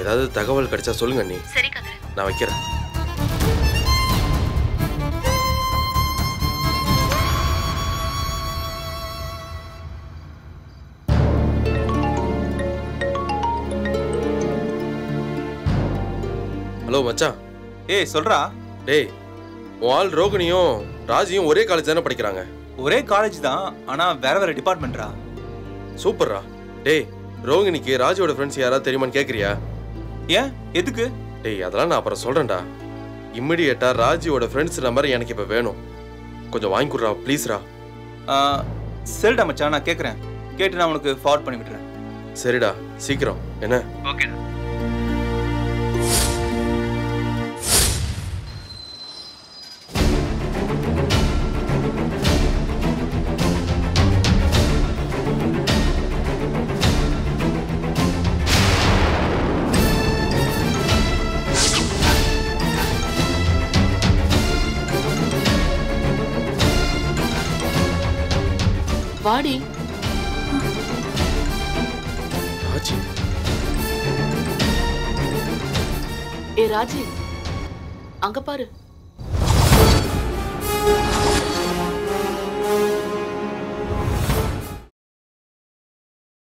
ஏதாவது தகவல் கிடைச்சா சொல்லுங்க நீ. சரி கதிர். நான் வைக்கிறேன். ஹலோ மச்சான். ஏய் சொல்றா. டேய், உன் ஆள் ரோகிணியும் ராஜியும் ஒரே காலேஜ் தானே படிக்கிறாங்க? ஒரே காலேஜ் தான், ஆனா வேற வேற டிபார்ட்மெண்ட்ரா. சூப்பர்ரா. டேய், ரோகிணிக்கு ராஜியோட ஃப்ரெண்ட்ஸ் யாராவது தெரியுமான்னு கேட்குறியா? ஏன், எதுக்கு? டேய், அதெல்லாம் நான் அப்புறம் சொல்கிறேன்டா. இம்மிடியேட்டா ராஜியோட ஃப்ரெண்ட்ஸ் நம்பர் எனக்கு இப்போ வேணும். கொஞ்சம் வாங்கி கொடுறா ப்ளீஸ்ரா. சரிடா மச்சான், நான் கேட்குறேன். கேட்டு நான் உனக்கு ஃபார்வர்ட் பண்ணி விட்டுறேன். சரிடா, சீக்கிரம். என்ன? ஓகே. வாடி. ராஜி. ஏ ராஜி, அங்க பாரு.